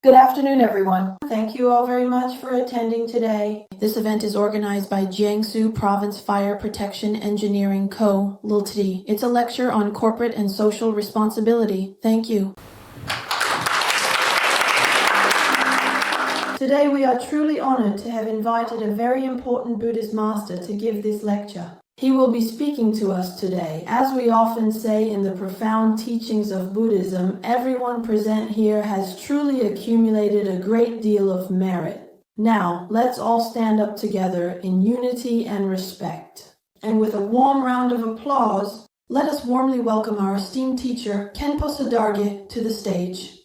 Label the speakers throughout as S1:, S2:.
S1: Good afternoon, everyone. Thank you all very much for attending today. This event is organized by Jiangsu Province Fire Protection Engineering Co., Ltd. It's a lecture on corporate and social responsibility. Thank you. Today we are truly honored to have invited a very important Buddhist master to give this lecture. He will be speaking to us today. As we often say in the profound teachings of Buddhism, everyone present here has truly accumulated a great deal of merit. Now, let's all stand up together in unity and respect. And with a warm round of applause, let us warmly welcome our esteemed teacher, Khenpo Sodargye, to the stage.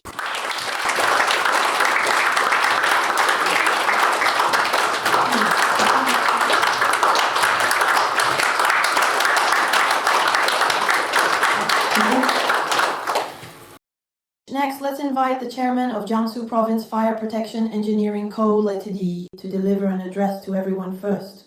S1: Next, let's invite the chairman of Jiangsu Province Fire Protection Engineering Co., Ltd. to deliver an address to everyone first.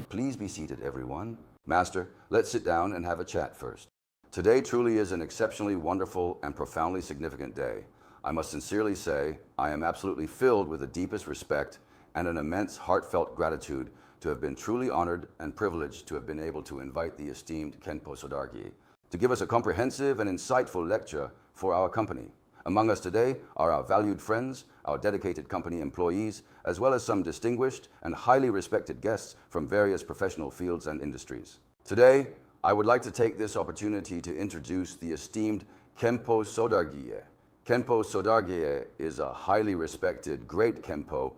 S2: Please be seated, everyone. Master, let's sit down and have a chat first. Today truly is an exceptionally wonderful and profoundly significant day. I must sincerely say I am absolutely filled with the deepest respect and an immense heartfelt gratitude to have been truly honored and privileged to have been able to invite the esteemed Khenpo Sodargye to give us a comprehensive and insightful lecture for our company. Among us today are our valued friends, our dedicated company employees, as well as some distinguished and highly respected guests from various professional fields and industries. Today, I would like to take this opportunity to introduce the esteemed Khenpo Sodargye. Khenpo Sodargye is a highly respected great Khenpo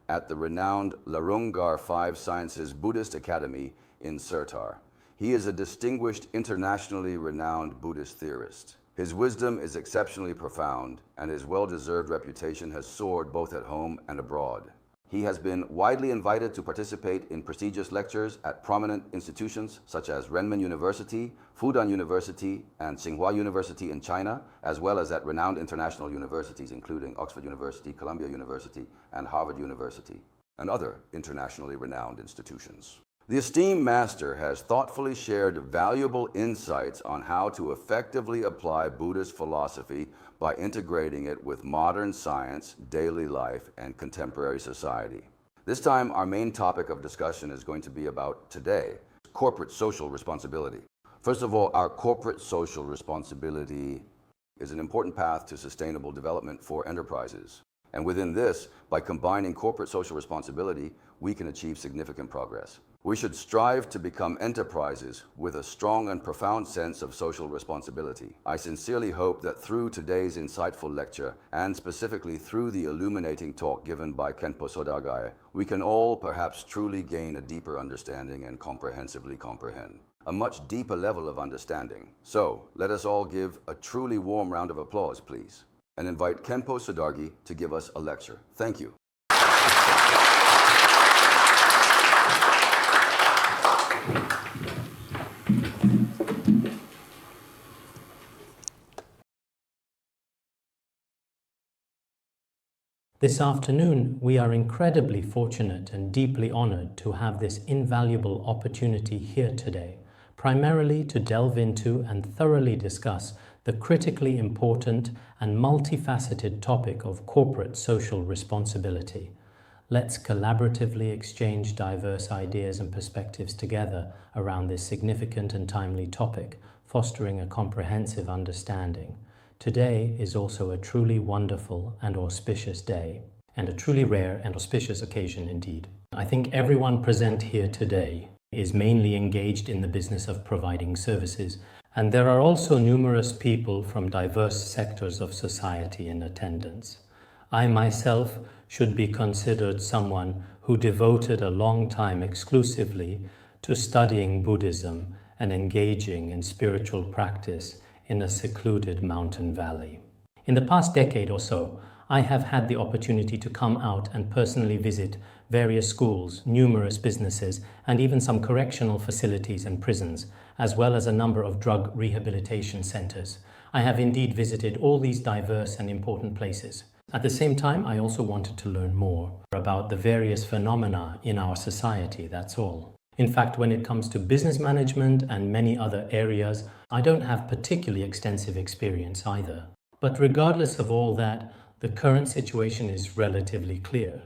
S2: at the renowned Larungar Five Sciences Buddhist Academy in Sertar. He is a distinguished, internationally renowned Buddhist theorist. His wisdom is exceptionally profound, and his well-deserved reputation has soared both at home and abroad. He has been widely invited to participate in prestigious lectures at prominent institutions such as Renmin University, Fudan University, and Tsinghua University in China, as well as at renowned international universities including Oxford University, Columbia University, and Harvard University, and other internationally renowned institutions. The esteemed master has thoughtfully shared valuable insights on how to effectively apply Buddhist philosophy by integrating it with modern science, daily life, and contemporary society. This time, our main topic of discussion is going to be about today, corporate social responsibility. First of all, our corporate social responsibility is an important path to sustainable development for enterprises. And within this, by combining corporate social responsibility, we can achieve significant progress. We should strive to become enterprises with a strong and profound sense of social responsibility. I sincerely hope that through today's insightful lecture, and specifically through the illuminating talk given by Khenpo Sodargye, we can all perhaps truly gain a deeper understanding and comprehensively comprehend a much deeper level of understanding. So, let us all give a truly warm round of applause, please, and invite Khenpo Sodargye to give us a lecture. Thank you.
S3: This afternoon, we are incredibly fortunate and deeply honored to have this invaluable opportunity here today, primarily to delve into and thoroughly discuss the critically important and multifaceted topic of corporate social responsibility. Let's collaboratively exchange diverse ideas and perspectives together around this significant and timely topic, fostering a comprehensive understanding. Today is also a truly wonderful and auspicious day, and a truly rare and auspicious occasion indeed. I think everyone present here today is mainly engaged in the business of providing services, and there are also numerous people from diverse sectors of society in attendance. I myself should be considered someone who devoted a long time exclusively to studying Buddhism and engaging in spiritual practice in a secluded mountain valley. In the past decade or so, I have had the opportunity to come out and personally visit various schools, numerous businesses, and even some correctional facilities and prisons, as well as a number of drug rehabilitation centers. I have indeed visited all these diverse and important places. At the same time, I also wanted to learn more about the various phenomena in our society, that's all. In fact, when it comes to business management and many other areas, I don't have particularly extensive experience either. But regardless of all that, the current situation is relatively clear.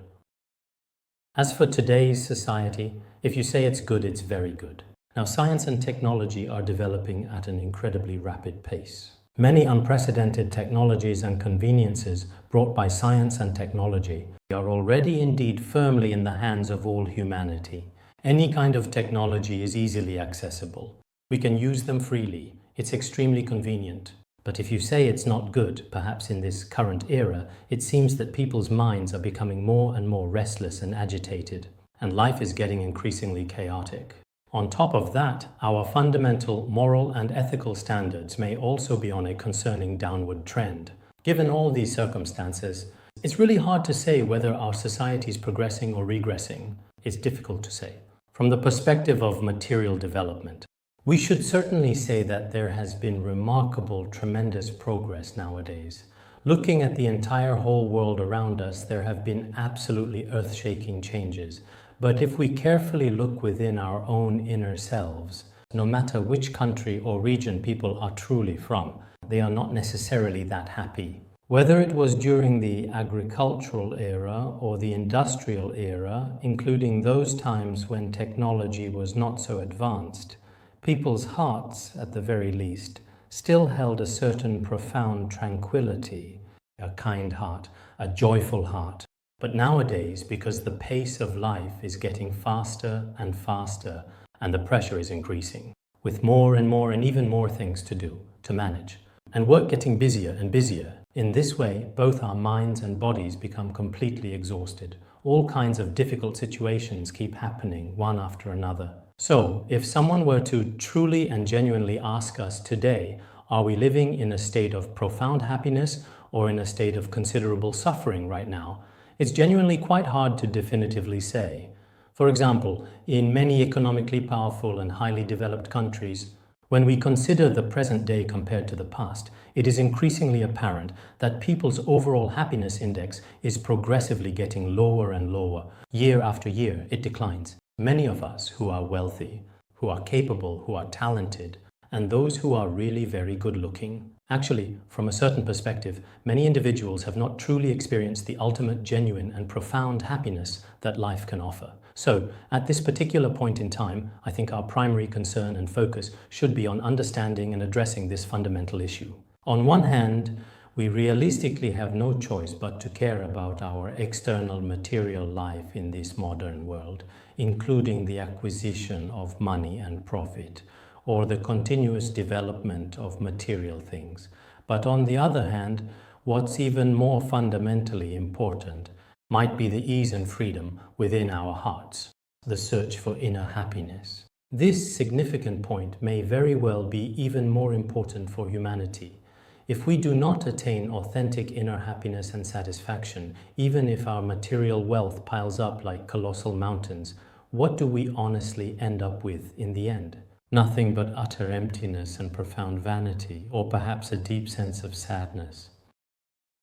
S3: As for today's society, if you say it's good, it's very good. Now, science and technology are developing at an incredibly rapid pace. Many unprecedented technologies and conveniences brought by science and technology are already indeed firmly in the hands of all humanity. Any kind of technology is easily accessible. We can use them freely. It's extremely convenient. But if you say it's not good, perhaps in this current era, it seems that people's minds are becoming more and more restless and agitated, and life is getting increasingly chaotic. On top of that, our fundamental moral and ethical standards may also be on a concerning downward trend. Given all these circumstances, it's really hard to say whether our society is progressing or regressing. It's difficult to say. From the perspective of material development, we should certainly say that there has been remarkable, tremendous progress nowadays. Looking at the entire whole world around us, there have been absolutely earth-shaking changes. But if we carefully look within our own inner selves, no matter which country or region people are truly from, they are not necessarily that happy. Whether it was during the agricultural era or the industrial era, including those times when technology was not so advanced, people's hearts, at the very least, still held a certain profound tranquility, a kind heart, a joyful heart. But nowadays, because the pace of life is getting faster and faster, and the pressure is increasing, with more and more and even more things to do, to manage, and work getting busier and busier, in this way, both our minds and bodies become completely exhausted. All kinds of difficult situations keep happening, one after another. So, if someone were to truly and genuinely ask us today, are we living in a state of profound happiness or in a state of considerable suffering right now? It's genuinely quite hard to definitively say. For example, in many economically powerful and highly developed countries, when we consider the present day compared to the past, it is increasingly apparent that people's overall happiness index is progressively getting lower and lower. Year after year, it declines. Many of us who are wealthy, who are capable, who are talented, and those who are really very good looking. Actually, from a certain perspective, many individuals have not truly experienced the ultimate, genuine, and profound happiness that life can offer. So, at this particular point in time, I think our primary concern and focus should be on understanding and addressing this fundamental issue. On one hand, we realistically have no choice but to care about our external material life in this modern world, including the acquisition of money and profit, or the continuous development of material things. But on the other hand, what's even more fundamentally important might be the ease and freedom within our hearts, the search for inner happiness. This significant point may very well be even more important for humanity. If we do not attain authentic inner happiness and satisfaction, even if our material wealth piles up like colossal mountains, what do we honestly end up with in the end? Nothing but utter emptiness and profound vanity, or perhaps a deep sense of sadness.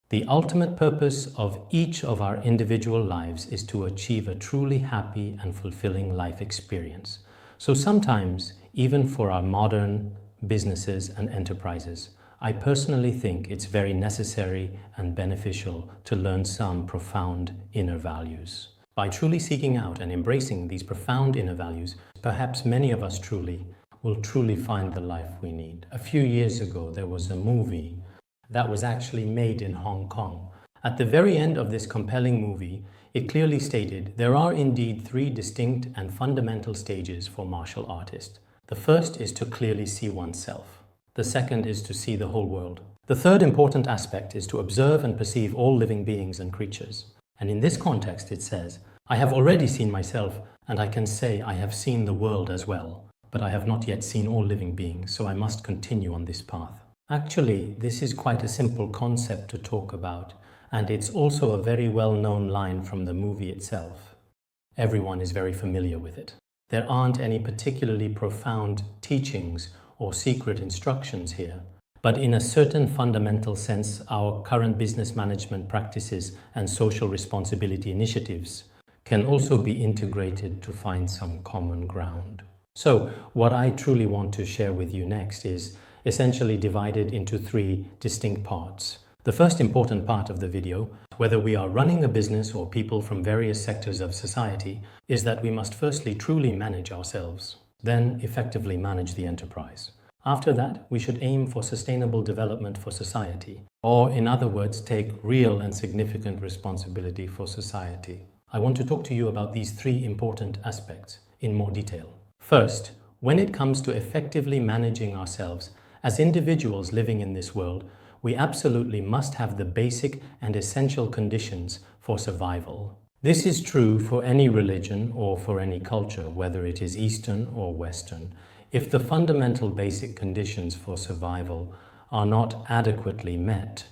S3: The ultimate purpose of each of our individual lives is to achieve a truly happy and fulfilling life experience. So sometimes, even for our modern businesses and enterprises, I personally think it's very necessary and beneficial to learn some profound inner values. By truly seeking out and embracing these profound inner values, perhaps many of us will truly find the life we need. A few years ago, there was a movie that was actually made in Hong Kong. At the very end of this compelling movie, it clearly stated there are indeed three distinct and fundamental stages for martial artists. The first is to clearly see oneself. The second is to see the whole world. The third important aspect is to observe and perceive all living beings and creatures. And in this context, it says, I have already seen myself, and I can say I have seen the world as well. But I have not yet seen all living beings, so I must continue on this path. Actually, this is quite a simple concept to talk about, and it's also a very well-known line from the movie itself. Everyone is very familiar with it. There aren't any particularly profound teachings or secret instructions here, but in a certain fundamental sense, our current business management practices and social responsibility initiatives can also be integrated to find some common ground. So, what I truly want to share with you next is essentially divided into three distinct parts. The first important part of the video, whether we are running a business or people from various sectors of society, is that we must firstly truly manage ourselves, then effectively manage the enterprise. After that, we should aim for sustainable development for society, or in other words, take real and significant responsibility for society. I want to talk to you about these three important aspects in more detail. First, when it comes to effectively managing ourselves as individuals living in this world, we absolutely must have the basic and essential conditions for survival. This is true for any religion or for any culture, whether it is Eastern or Western. If the fundamental basic conditions for survival are not adequately met,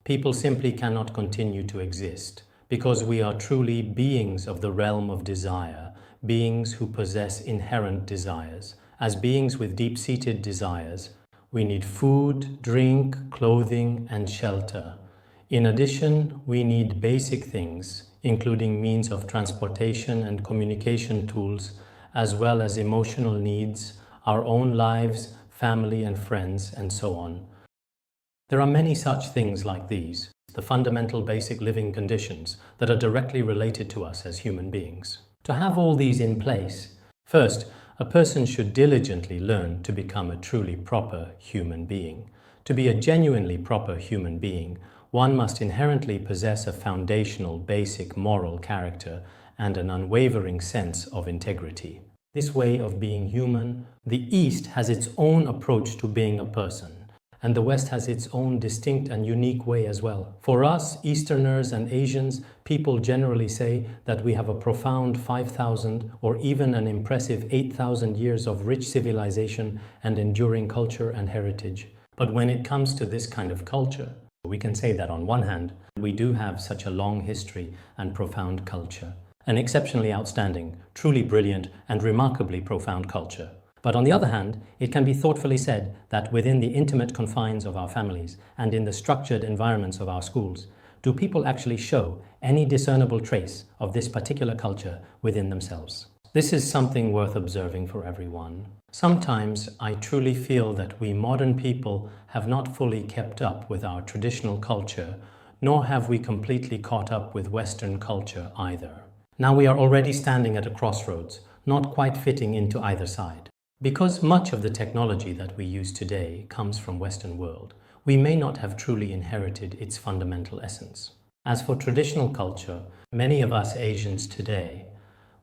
S3: people simply cannot continue to exist, because we are truly beings of the realm of desire, beings who possess inherent desires. As beings with deep-seated desires, we need food, drink, clothing, and shelter. In addition, we need basic things, including means of transportation and communication tools, as well as emotional needs, our own lives, family and friends, and so on. There are many such things like these, the fundamental basic living conditions that are directly related to us as human beings. To have all these in place, first, a person should diligently learn to become a truly proper human being. To be a genuinely proper human being, one must inherently possess a foundational, basic moral character and an unwavering sense of integrity. This way of being human, the East has its own approach to being a person, and the West has its own distinct and unique way as well. For us, Easterners and Asians, people generally say that we have a profound 5,000 or even an impressive 8,000 years of rich civilization and enduring culture and heritage. But when it comes to this kind of culture, we can say that on one hand, we do have such a long history and profound culture, an exceptionally outstanding, truly brilliant and remarkably profound culture. But on the other hand, it can be thoughtfully said that within the intimate confines of our families and in the structured environments of our schools, do people actually show any discernible trace of this particular culture within themselves? This is something worth observing for everyone. Sometimes I truly feel that we modern people have not fully kept up with our traditional culture, nor have we completely caught up with Western culture either. Now we are already standing at a crossroads, not quite fitting into either side. Because much of the technology that we use today comes from Western world, we may not have truly inherited its fundamental essence. As for traditional culture, many of us Asians today,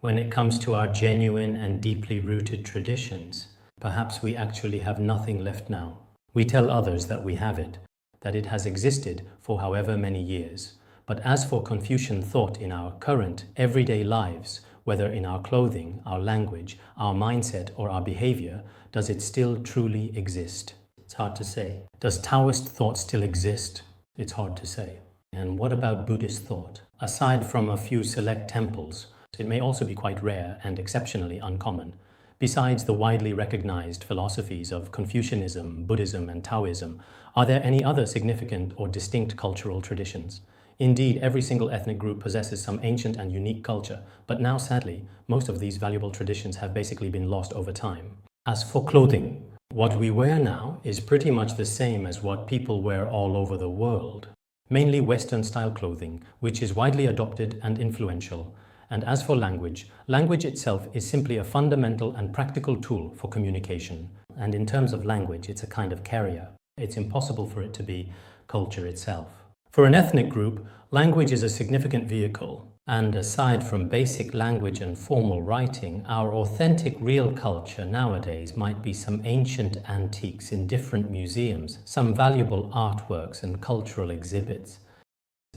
S3: when it comes to our genuine and deeply rooted traditions, perhaps we actually have nothing left now. We tell others that we have it, that it has existed for however many years. But as for Confucian thought in our current everyday lives, whether in our clothing, our language, our mindset, or our behavior, does it still truly exist? It's hard to say. Does Taoist thought still exist? It's hard to say. And what about Buddhist thought? Aside from a few select temples, it may also be quite rare and exceptionally uncommon. Besides the widely recognized philosophies of Confucianism, Buddhism, and Taoism, are there any other significant or distinct cultural traditions? Indeed, every single ethnic group possesses some ancient and unique culture, but now, sadly, most of these valuable traditions have basically been lost over time. As for clothing, what we wear now is pretty much the same as what people wear all over the world. Mainly Western-style clothing, which is widely adopted and influential. And as for language, language itself is simply a fundamental and practical tool for communication. And in terms of language, it's a kind of carrier. It's impossible for it to be culture itself. For an ethnic group, language is a significant vehicle, and aside from basic language and formal writing, our authentic real culture nowadays might be some ancient antiques in different museums, some valuable artworks and cultural exhibits.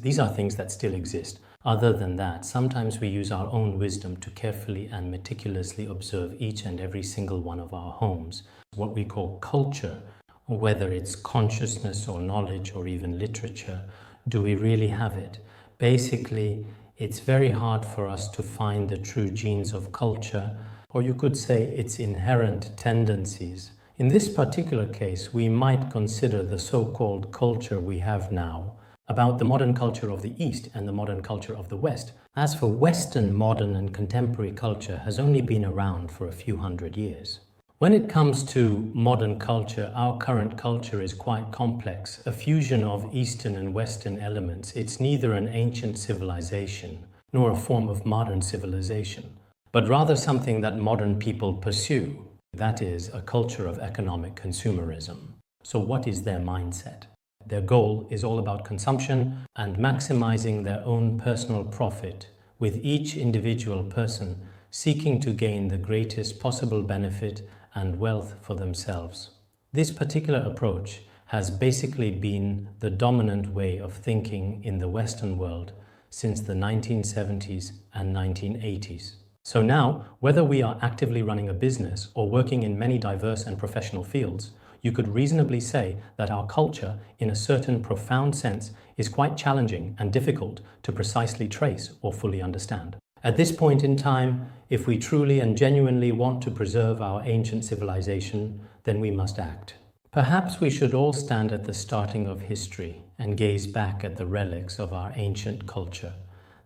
S3: These are things that still exist. Other than that, sometimes we use our own wisdom to carefully and meticulously observe each and every single one of our homes. What we call culture, whether it's consciousness or knowledge or even literature, do we really have it? Basically, it's very hard for us to find the true genes of culture, or you could say its inherent tendencies. In this particular case, we might consider the so-called culture we have now about the modern culture of the East and the modern culture of the West. As for Western modern and contemporary culture has only been around for a few hundred years. When it comes to modern culture, our current culture is quite complex, a fusion of Eastern and Western elements. It's neither an ancient civilization nor a form of modern civilization, but rather something that modern people pursue. That is, a culture of economic consumerism. So what is their mindset? Their goal is all about consumption and maximizing their own personal profit, with each individual person seeking to gain the greatest possible benefit and wealth for themselves. This particular approach has basically been the dominant way of thinking in the Western world since the 1970s and 1980s. So now, whether we are actively running a business or working in many diverse and professional fields, you could reasonably say that our culture, in a certain profound sense, is quite challenging and difficult to precisely trace or fully understand. At this point in time, if we truly and genuinely want to preserve our ancient civilization, then we must act. Perhaps we should all stand at the starting of history and gaze back at the relics of our ancient culture.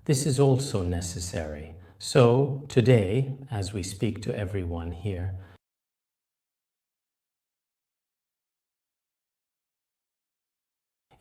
S3: This is also necessary. So, today, as we speak to everyone here,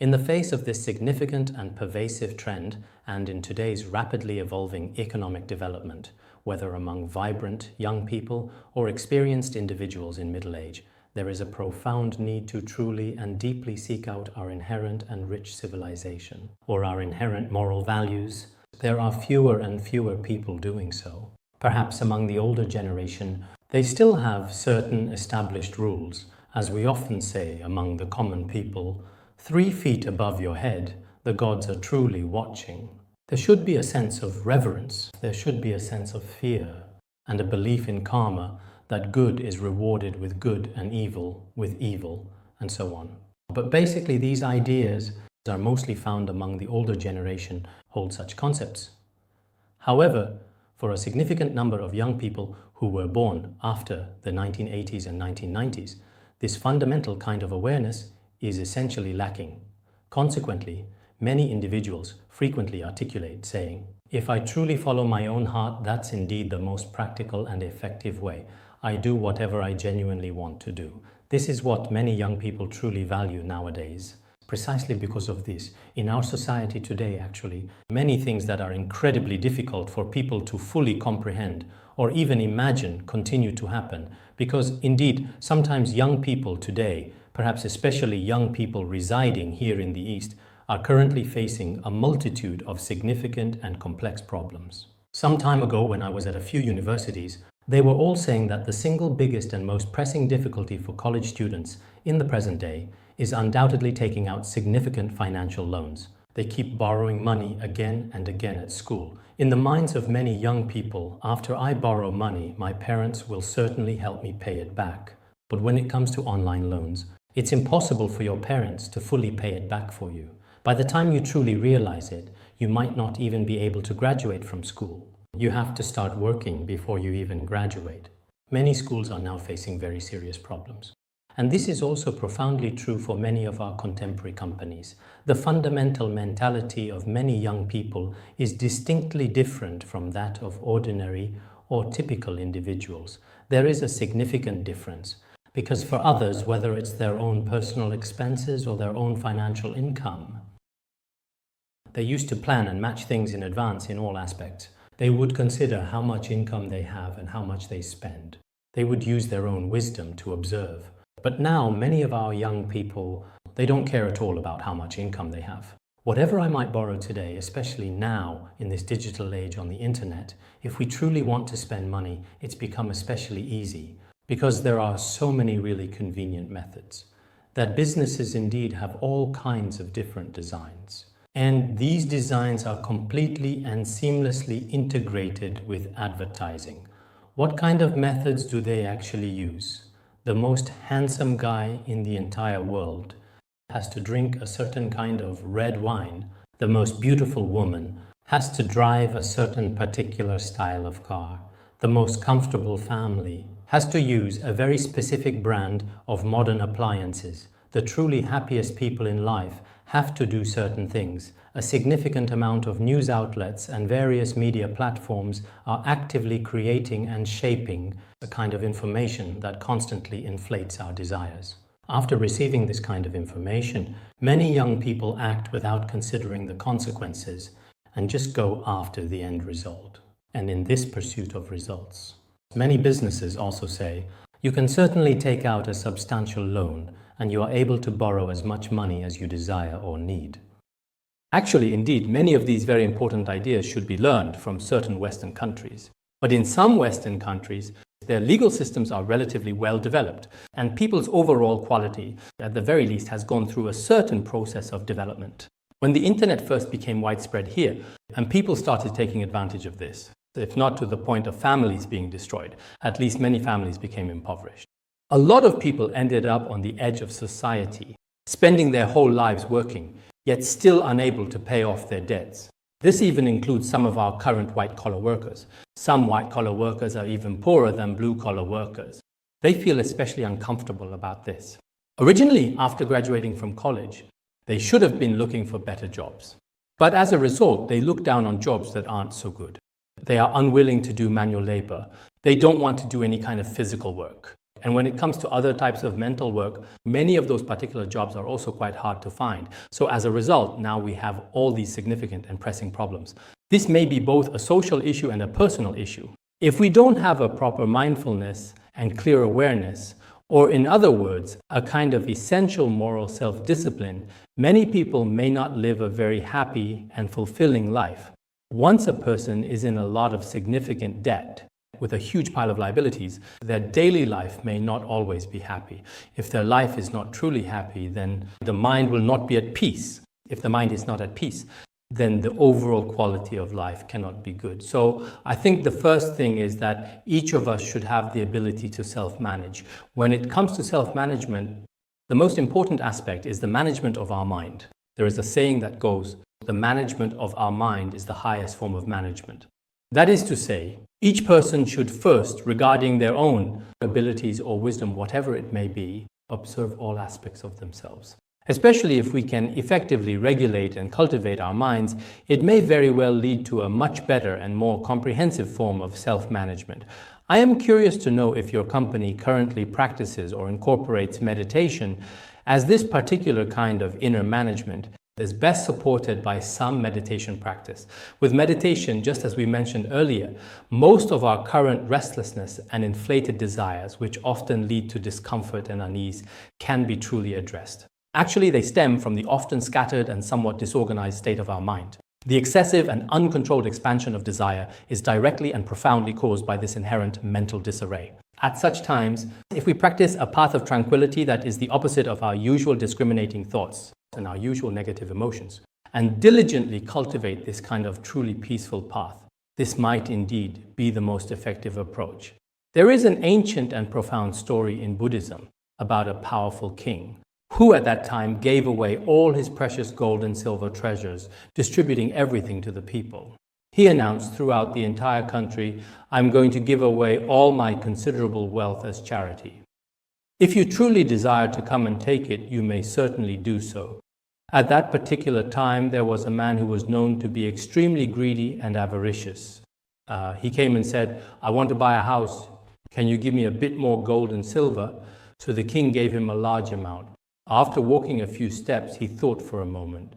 S3: in the face of this significant and pervasive trend, and in today's rapidly evolving economic development, whether among vibrant young people or experienced individuals in middle age, there is a profound need to truly and deeply seek out our inherent and rich civilization, or our inherent moral values. There are fewer and fewer people doing so. Perhaps among the older generation, they still have certain established rules. As we often say among the common people, 3 feet above your head, the gods are truly watching. There should be a sense of reverence, there should be a sense of fear, and a belief in karma, that good is rewarded with good and evil with evil, and so on. But basically these ideas are mostly found among the older generation hold such concepts. However, for a significant number of young people who were born after the 1980s and 1990s, this fundamental kind of awareness is essentially lacking. Consequently, many individuals frequently articulate saying, "If I truly follow my own heart, that's indeed the most practical and effective way. I do whatever I genuinely want to do." This is what many young people truly value nowadays. Precisely because of this, in our society today, actually, many things that are incredibly difficult for people to fully comprehend or even imagine continue to happen, because indeed, sometimes young people today, perhaps especially young people residing here in the East, are currently facing a multitude of significant and complex problems. Some time ago, when I was at a few universities, they were all saying that the single biggest and most pressing difficulty for college students in the present day is undoubtedly taking out significant financial loans. They keep borrowing money again and again at school. In the minds of many young people, after I borrow money, my parents will certainly help me pay it back. But when it comes to online loans, it's impossible for your parents to fully pay it back for you. By the time you truly realize it, you might not even be able to graduate from school. You have to start working before you even graduate. Many schools are now facing very serious problems. And this is also profoundly true for many of our contemporary companies. The fundamental mentality of many young people is distinctly different from that of ordinary or typical individuals. There is a significant difference, because for others, whether it's their own personal expenses or their own financial income, they used to plan and match things in advance in all aspects. They would consider how much income they have and how much they spend. They would use their own wisdom to observe. But now, many of our young people, they don't care at all about how much income they have. Whatever I might borrow today, especially now in this digital age on the internet, if we truly want to spend money, it's become especially easy because there are so many really convenient methods that businesses indeed have all kinds of different designs. And these designs are completely and seamlessly integrated with advertising. What kind of methods do they actually use? The most handsome guy in the entire world has to drink a certain kind of red wine. The most beautiful woman has to drive a certain particular style of car. The most comfortable family has to use a very specific brand of modern appliances. the truly happiest people in life have to do certain things. A significant amount of news outlets and various media platforms are actively creating and shaping a kind of information that constantly inflates our desires. After receiving this kind of information, many young people act without considering the consequences and just go after the end result. And in this pursuit of results, many businesses also say, you can certainly take out a substantial loan and you are able to borrow as much money as you desire or need. Actually, indeed, many of these very important ideas should be learned from certain Western countries. But in some Western countries, their legal systems are relatively well developed, and people's overall quality, at the very least, has gone through a certain process of development. When the internet first became widespread here, and people started taking advantage of this, if not to the point of families being destroyed, at least many families became impoverished. A lot of people ended up on the edge of society, spending their whole lives working, yet still unable to pay off their debts. This even includes some of our current white-collar workers. Some white-collar workers are even poorer than blue-collar workers. They feel especially uncomfortable about this. Originally, after graduating from college, they should have been looking for better jobs. But as a result, they look down on jobs that aren't so good. They are unwilling to do manual labor. They don't want to do any kind of physical work. And when it comes to other types of mental work, many of those particular jobs are also quite hard to find. So as a result, now we have all these significant and pressing problems. This may be both a social issue and a personal issue. If we don't have a proper mindfulness and clear awareness, or in other words, a kind of essential moral self-discipline, many people may not live a very happy and fulfilling life. Once a person is in a lot of significant debt, with a huge pile of liabilities, their daily life may not always be happy. If their life is not truly happy, then the mind will not be at peace. If the mind is not at peace, then the overall quality of life cannot be good. So I think the first thing is that each of us should have the ability to self-manage. When it comes to self-management, the most important aspect is the management of our mind. There is a saying that goes, the management of our mind is the highest form of management. That is to say, each person should first, regarding their own abilities or wisdom, whatever it may be, observe all aspects of themselves. Especially if we can effectively regulate and cultivate our minds, it may very well lead to a much better and more comprehensive form of self-management. I am curious to know if your company currently practices or incorporates meditation, as this particular kind of inner management is best supported by some meditation practice. With meditation, just as we mentioned earlier, most of our current restlessness and inflated desires, which often lead to discomfort and unease, can be truly addressed. Actually, they stem from the often scattered and somewhat disorganized state of our mind. The excessive and uncontrolled expansion of desire is directly and profoundly caused by this inherent mental disarray. At such times, if we practice a path of tranquility that is the opposite of our usual discriminating thoughts and our usual negative emotions, and diligently cultivate this kind of truly peaceful path, this might indeed be the most effective approach. There is an ancient and profound story in Buddhism about a powerful king who at that time gave away all his precious gold and silver treasures, distributing everything to the people. He announced throughout the entire country, I'm going to give away all my considerable wealth as charity. If you truly desire to come and take it, you may certainly do so. At that particular time, there was a man who was known to be extremely greedy and avaricious. He came and said, I want to buy a house. Can you give me a bit more gold and silver? So the king gave him a large amount. After walking a few steps, he thought for a moment.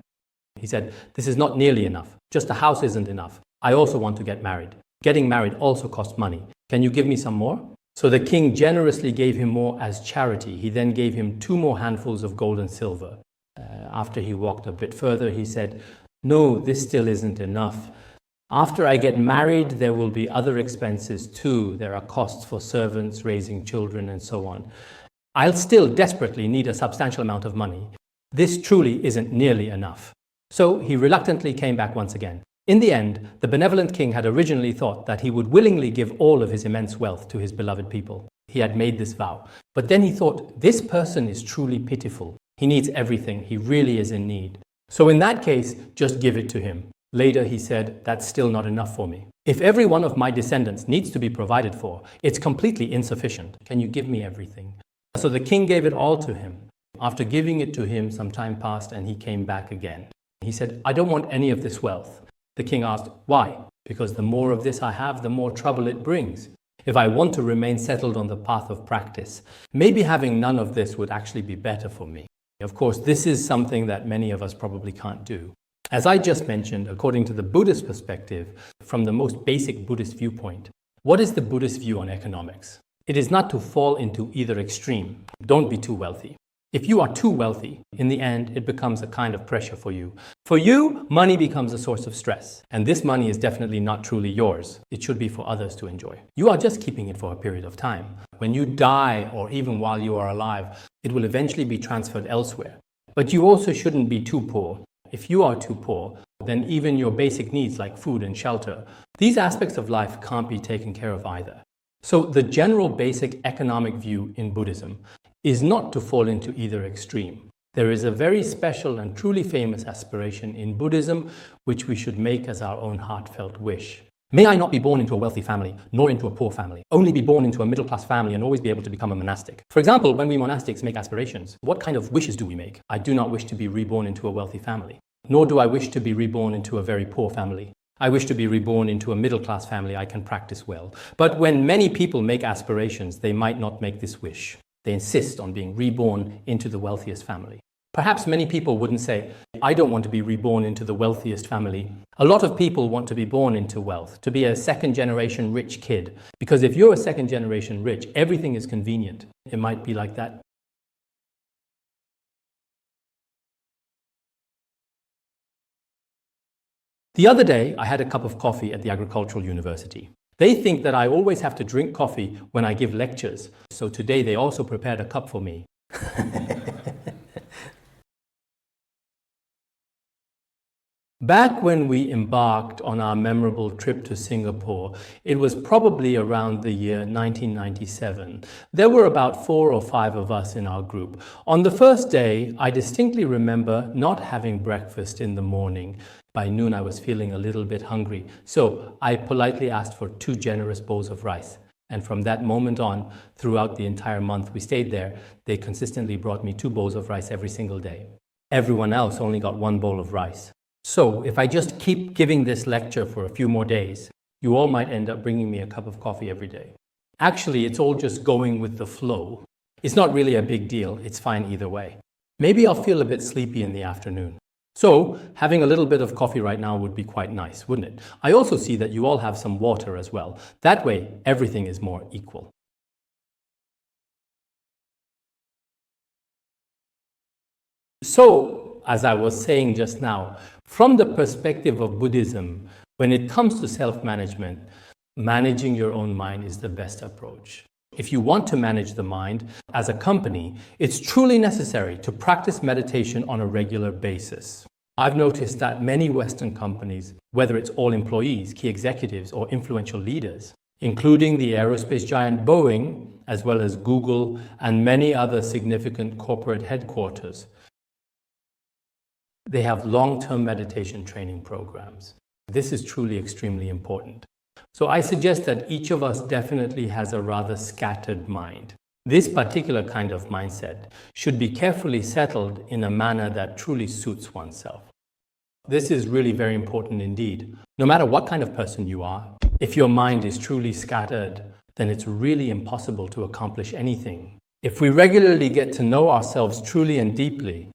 S3: He said, this is not nearly enough. Just a house isn't enough. I also want to get married. Getting married also costs money. Can you give me some more? So the king generously gave him more as charity. He then gave him 2 more handfuls of gold and silver. After he walked a bit further, he said, no, this still isn't enough. After I get married, there will be other expenses too. There are costs for servants, raising children, and so on. I'll still desperately need a substantial amount of money. This truly isn't nearly enough. So he reluctantly came back once again. In the end, the benevolent king had originally thought that he would willingly give all of his immense wealth to his beloved people. He had made this vow. But then he thought, this person is truly pitiful. He needs everything. He really is in need. So in that case, just give it to him. Later he said, that's still not enough for me. If every one of my descendants needs to be provided for, it's completely insufficient. Can you give me everything? So the king gave it all to him. After giving it to him, some time passed and he came back again. He said, "I don't want any of this wealth." The king asked, "Why?" "Because the more of this I have, the more trouble it brings. If I want to remain settled on the path of practice, maybe having none of this would actually be better for me." Of course, this is something that many of us probably can't do. As I just mentioned, according to the Buddhist perspective, from the most basic Buddhist viewpoint, what is the Buddhist view on economics? It is not to fall into either extreme. Don't be too wealthy. If you are too wealthy, in the end, it becomes a kind of pressure for you. For you, money becomes a source of stress. And this money is definitely not truly yours. It should be for others to enjoy. You are just keeping it for a period of time. When you die, or even while you are alive, it will eventually be transferred elsewhere. But you also shouldn't be too poor. If you are too poor, then even your basic needs like food and shelter, these aspects of life can't be taken care of either. So the general basic economic view in Buddhism is not to fall into either extreme. There is a very special and truly famous aspiration in Buddhism which we should make as our own heartfelt wish. May I not be born into a wealthy family, nor into a poor family. Only be born into a middle-class family and always be able to become a monastic. For example, when we monastics make aspirations, what kind of wishes do we make? I do not wish to be reborn into a wealthy family, nor do I wish to be reborn into a very poor family. I wish to be reborn into a middle-class family I can practice well. But when many people make aspirations, they might not make this wish. They insist on being reborn into the wealthiest family. Perhaps many people wouldn't say, "I don't want to be reborn into the wealthiest family." A lot of people want to be born into wealth, to be a second-generation rich kid. Because if you're a second-generation rich, everything is convenient. It might be like that. The other day, I had a cup of coffee at the Agricultural University. They think that I always have to drink coffee when I give lectures. So today they also prepared a cup for me. Back when we embarked on our memorable trip to Singapore, it was probably around the year 1997. There were about 4 or 5 of us in our group. On the first day, I distinctly remember not having breakfast in the morning. By noon, I was feeling a little bit hungry, so I politely asked for 2 generous bowls of rice. And from that moment on, throughout the entire month we stayed there, they consistently brought me 2 bowls of rice every single day. Everyone else only got 1 bowl of rice. So if I just keep giving this lecture for a few more days, you all might end up bringing me a cup of coffee every day. Actually, it's all just going with the flow. It's not really a big deal. It's fine either way. Maybe I'll feel a bit sleepy in the afternoon. So having a little bit of coffee right now would be quite nice, wouldn't it? I also see that you all have some water as well. That way, everything is more equal. So, as I was saying just now, from the perspective of Buddhism, when it comes to self-management, managing your own mind is the best approach. If you want to manage the mind as a company, it's truly necessary to practice meditation on a regular basis. I've noticed that many Western companies, whether it's all employees, key executives, or influential leaders, including the aerospace giant Boeing, as well as Google and many other significant corporate headquarters, they have long-term meditation training programs. This is truly extremely important. So I suggest that each of us definitely has a rather scattered mind. This particular kind of mindset should be carefully settled in a manner that truly suits oneself. This is really very important indeed. No matter what kind of person you are, if your mind is truly scattered, then it's really impossible to accomplish anything. If we regularly get to know ourselves truly and deeply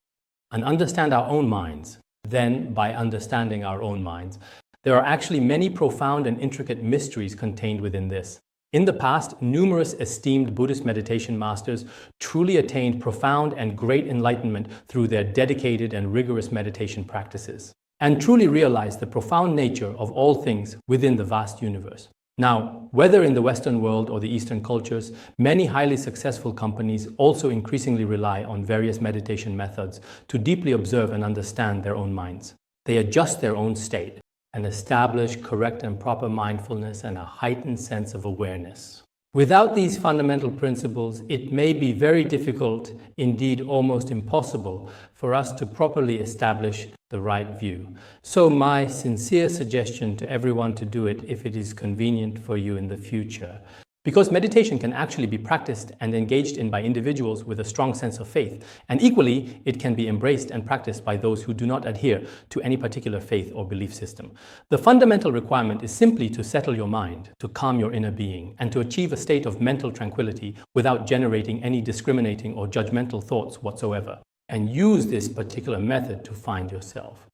S3: and understand our own minds, then by understanding our own minds, there are actually many profound and intricate mysteries contained within this. In the past, numerous esteemed Buddhist meditation masters truly attained profound and great enlightenment through their dedicated and rigorous meditation practices, and truly realized the profound nature of all things within the vast universe. Now, whether in the Western world or the Eastern cultures, many highly successful companies also increasingly rely on various meditation methods to deeply observe and understand their own minds. They adjust their own state and establish correct and proper mindfulness and a heightened sense of awareness. Without these fundamental principles, it may be very difficult, indeed almost impossible, for us to properly establish the right view. So my sincere suggestion to everyone to do it if it is convenient for you in the future Because meditation can actually be practiced and engaged in by individuals with a strong sense of faith, and equally, it can be embraced and practiced by those who do not adhere to any particular faith or belief system. The fundamental requirement is simply to settle your mind, to calm your inner being, and to achieve a state of mental tranquility without generating any discriminating or judgmental thoughts whatsoever, and use this particular method to find yourself.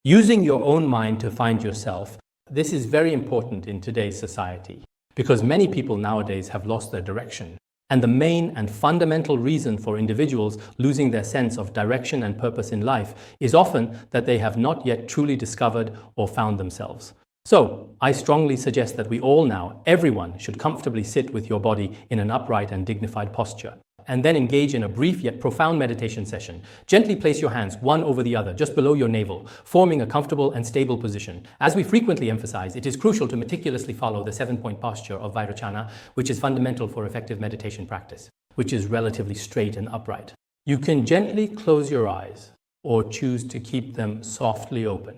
S3: Using your own mind to find yourself, this is very important in today's society, because many people nowadays have lost their direction. And the main and fundamental reason for individuals losing their sense of direction and purpose in life is often that they have not yet truly discovered or found themselves. So, I strongly suggest that we all now, everyone, should comfortably sit with your body in an upright and dignified posture, and then engage in a brief yet profound meditation session. Gently place your hands one over the other, just below your navel, forming a comfortable and stable position. As we frequently emphasize, it is crucial to meticulously follow the 7-point posture of Vairochana, which is fundamental for effective meditation practice, which is relatively straight and upright. You can gently close your eyes or choose to keep them softly open.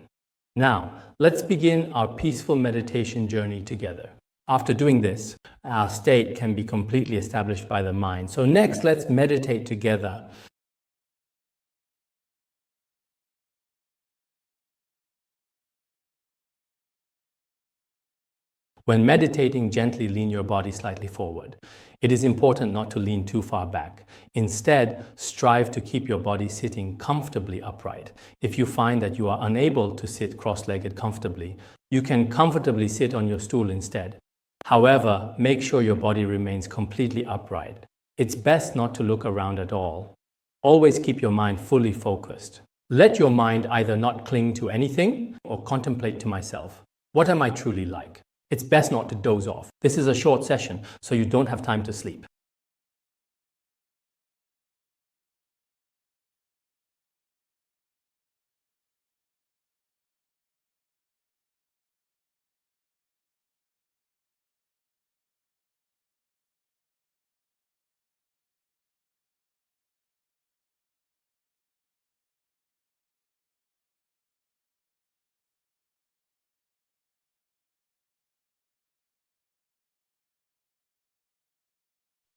S3: Now, let's begin our peaceful meditation journey together. After doing this, our state can be completely established by the mind. So next, let's meditate together. When meditating, gently lean your body slightly forward. It is important not to lean too far back. Instead, strive to keep your body sitting comfortably upright. If you find that you are unable to sit cross-legged comfortably, you can comfortably sit on your stool instead. However, make sure your body remains completely upright. It's best not to look around at all. Always keep your mind fully focused. Let your mind either not cling to anything or contemplate to myself. What am I truly like? It's best not to doze off. This is a short session, so you don't have time to sleep.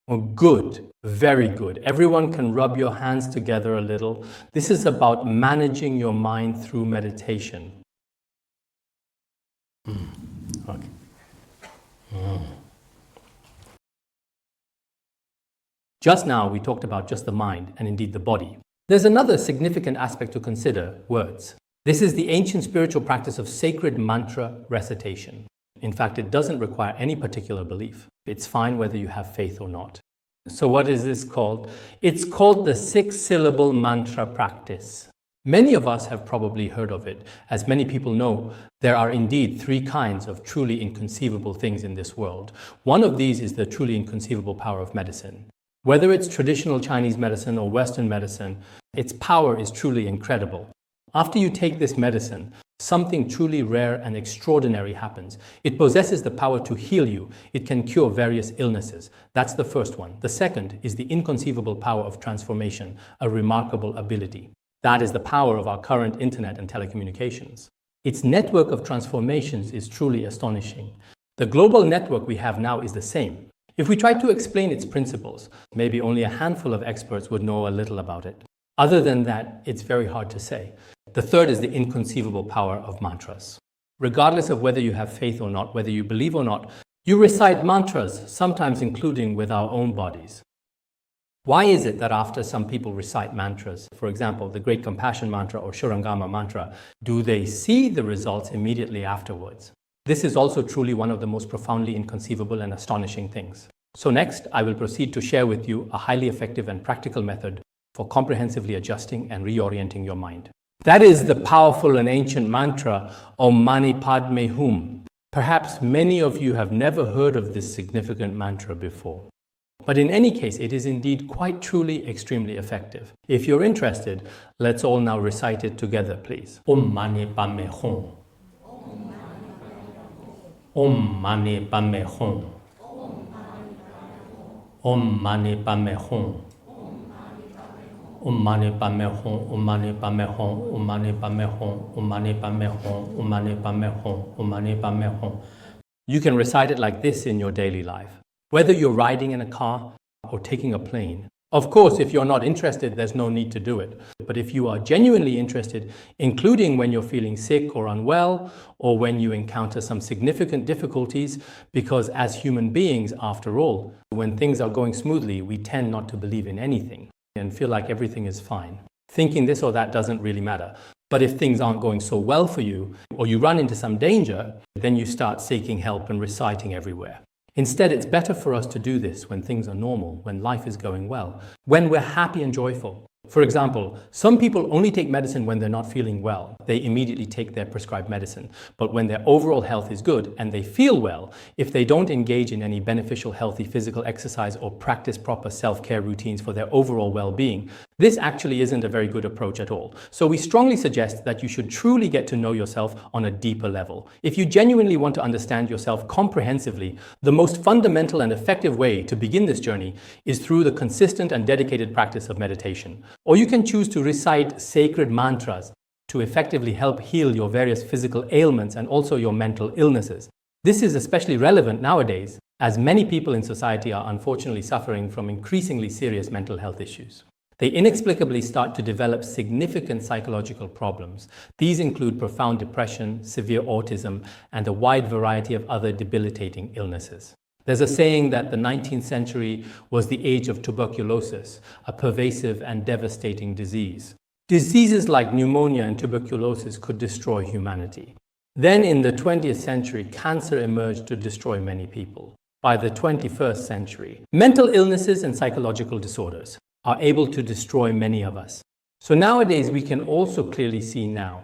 S3: Oh, good, very good. Everyone can rub your hands together a little. This is about managing your mind through meditation. Okay. Just now, we talked about just the mind and indeed the body. There's another significant aspect to consider: words. This is the ancient spiritual practice of sacred mantra recitation. In fact, it doesn't require any particular belief. It's fine whether you have faith or not. So what is this called? It's called the 6-syllable mantra practice. Many of us have probably heard of it. As many people know, there are indeed 3 kinds of truly inconceivable things in this world. One of these is the truly inconceivable power of medicine. Whether it's traditional Chinese medicine or Western medicine, its power is truly incredible. After you take this medicine, something truly rare and extraordinary happens. It possesses the power to heal you. It can cure various illnesses. That's the first one. The second is the inconceivable power of transformation, a remarkable ability. That is the power of our current internet and telecommunications. Its network of transformations is truly astonishing. The global network we have now is the same. If we try to explain its principles, maybe only a handful of experts would know a little about it. Other than that, it's very hard to say. The third is the inconceivable power of mantras. Regardless of whether you have faith or not, whether you believe or not, you recite mantras, sometimes including with our own bodies. Why is it that after some people recite mantras, for example, the Great Compassion Mantra or Shurangama Mantra, do they see the results immediately afterwards? This is also truly one of the most profoundly inconceivable and astonishing things. So next, I will proceed to share with you a highly effective and practical method for comprehensively adjusting and reorienting your mind. That is the powerful and ancient mantra, Om Mani Padme Hum. Perhaps many of you have never heard of this significant mantra before. But in any case, it is indeed quite truly extremely effective. If you're interested, let's all now recite it together, please. Om Mani Padme Hum. Om Mani Padme Hum. Om Mani Padme Hum. Om Mani Padme Hum, Om Mani Padme Hum, Om Mani Padme Hum, Om Mani Padme Hum, Om Mani Padme Hum, Om Mani Padme Hum. You can recite it like this in your daily life. Whether you're riding in a car or taking a plane, of course, if you're not interested, there's no need to do it. But if you are genuinely interested, including when you're feeling sick or unwell, or when you encounter some significant difficulties, because as human beings, after all, when things are going smoothly, we tend not to believe in anything and feel like everything is fine. Thinking this or that doesn't really matter. But if things aren't going so well for you, or you run into some danger, then you start seeking help and reciting everywhere. Instead, it's better for us to do this when things are normal, when life is going well, when we're happy and joyful. For example, some people only take medicine when they're not feeling well. They immediately take their prescribed medicine. But when their overall health is good and they feel well, if they don't engage in any beneficial, healthy physical exercise or practice proper self-care routines for their overall well-being, this actually isn't a very good approach at all. So we strongly suggest that you should truly get to know yourself on a deeper level. If you genuinely want to understand yourself comprehensively, the most fundamental and effective way to begin this journey is through the consistent and dedicated practice of meditation. Or you can choose to recite sacred mantras to effectively help heal your various physical ailments and also your mental illnesses. This is especially relevant nowadays, as many people in society are unfortunately suffering from increasingly serious mental health issues. They inexplicably start to develop significant psychological problems. These include profound depression, severe autism, and a wide variety of other debilitating illnesses. There's a saying that the 19th century was the age of tuberculosis, a pervasive and devastating disease. Diseases like pneumonia and tuberculosis could destroy humanity. Then in the 20th century, cancer emerged to destroy many people. By the 21st century, mental illnesses and psychological disorders are able to destroy many of us. So nowadays, we can also clearly see now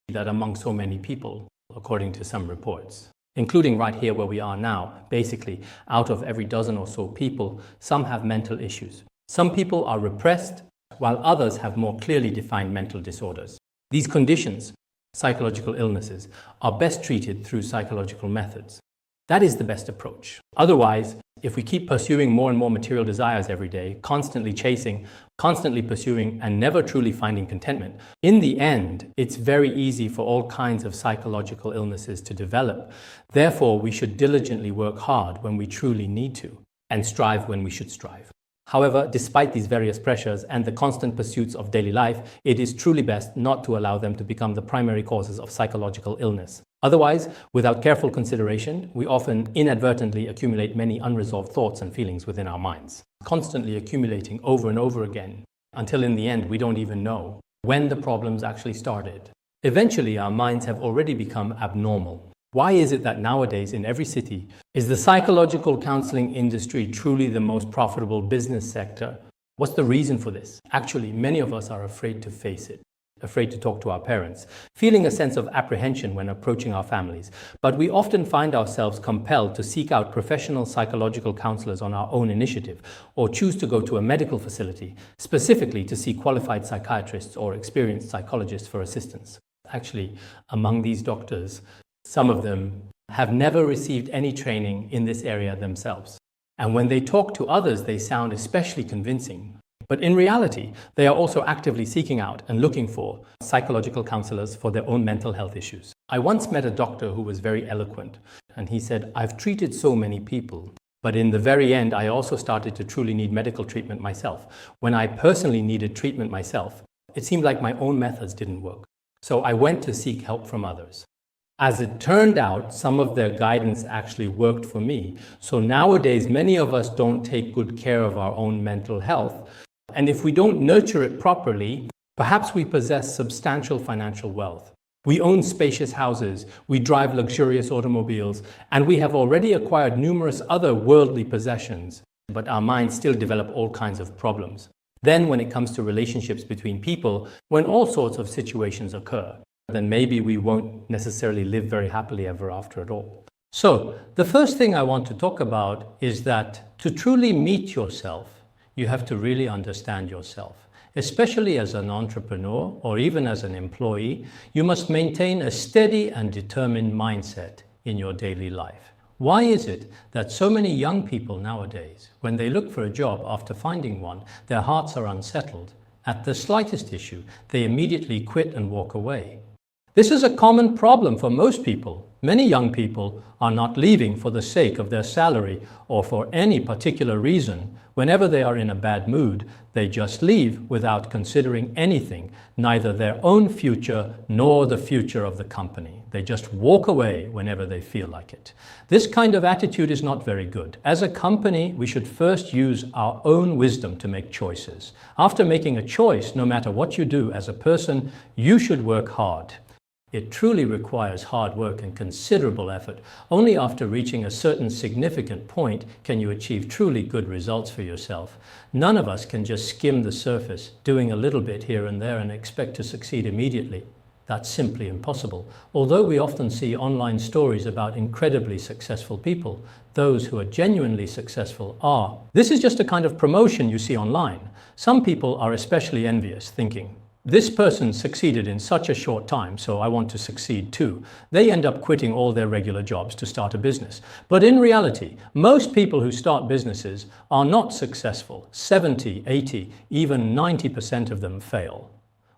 S3: that among so many people, according to some reports, including right here where we are now, basically, out of every dozen or so people, some have mental issues. Some people are repressed, while others have more clearly defined mental disorders. These conditions, psychological illnesses, are best treated through psychological methods. That is the best approach. Otherwise, if we keep pursuing more and more material desires every day, constantly chasing, constantly pursuing, and never truly finding contentment, in the end, it's very easy for all kinds of psychological illnesses to develop. Therefore, we should diligently work hard when we truly need to, and strive when we should strive. However, despite these various pressures and the constant pursuits of daily life, it is truly best not to allow them to become the primary causes of psychological illness. Otherwise, without careful consideration, we often inadvertently accumulate many unresolved thoughts and feelings within our minds, constantly accumulating over and over again, until in the end we don't even know when the problems actually started. Eventually, our minds have already become abnormal. Why is it that nowadays in every city is the psychological counseling industry truly the most profitable business sector? What's the reason for this? Actually, many of us are afraid to face it, afraid to talk to our parents, feeling a sense of apprehension when approaching our families. But we often find ourselves compelled to seek out professional psychological counselors on our own initiative, or choose to go to a medical facility, specifically to see qualified psychiatrists or experienced psychologists for assistance. Actually, among these doctors, some of them have never received any training in this area themselves. And when they talk to others, they sound especially convincing. But in reality, they are also actively seeking out and looking for psychological counselors for their own mental health issues. I once met a doctor who was very eloquent, and he said, "I've treated so many people, but in the very end, I also started to truly need medical treatment myself. When I personally needed treatment myself, it seemed like my own methods didn't work. So I went to seek help from others. As it turned out, some of their guidance actually worked for me. So nowadays, many of us don't take good care of our own mental health. And if we don't nurture it properly, perhaps we possess substantial financial wealth. We own spacious houses, we drive luxurious automobiles, and we have already acquired numerous other worldly possessions, but our minds still develop all kinds of problems. Then when it comes to relationships between people, when all sorts of situations occur, then maybe we won't necessarily live very happily ever after at all. So, the first thing I want to talk about is that to truly meet yourself, you have to really understand yourself. Especially as an entrepreneur or even as an employee, you must maintain a steady and determined mindset in your daily life. Why is it that so many young people nowadays, when they look for a job after finding one, their hearts are unsettled? At the slightest issue, they immediately quit and walk away. This is a common problem for most people. Many young people are not leaving for the sake of their salary or for any particular reason. Whenever they are in a bad mood, they just leave without considering anything, neither their own future nor the future of the company. They just walk away whenever they feel like it. This kind of attitude is not very good. As a company, we should first use our own wisdom to make choices. After making a choice, no matter what you do as a person, you should work hard. It truly requires hard work and considerable effort. Only after reaching a certain significant point can you achieve truly good results for yourself. None of us can just skim the surface, doing a little bit here and there and expect to succeed immediately. That's simply impossible. Although we often see online stories about incredibly successful people, those who are genuinely successful are. This is just a kind of promotion you see online. Some people are especially envious, thinking, this person succeeded in such a short time, so I want to succeed too. They end up quitting all their regular jobs to start a business. But in reality, most people who start businesses are not successful. 70, 80, even 90% of them fail.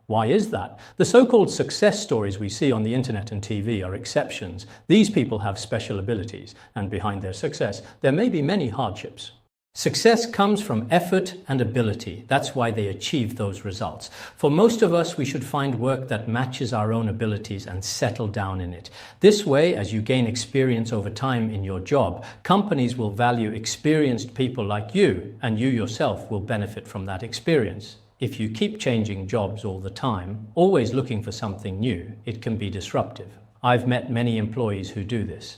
S3: Why is that? The so-called success stories we see on the internet and TV are exceptions. These people have special abilities, and behind their success, there may be many hardships. Success comes from effort and ability. That's why they achieve those results. For most of us, we should find work that matches our own abilities and settle down in it. This way, as you gain experience over time in your job, companies will value experienced people like you, and you yourself will benefit from that experience. If you keep changing jobs all the time, always looking for something new, it can be disruptive. I've met many employees who do this.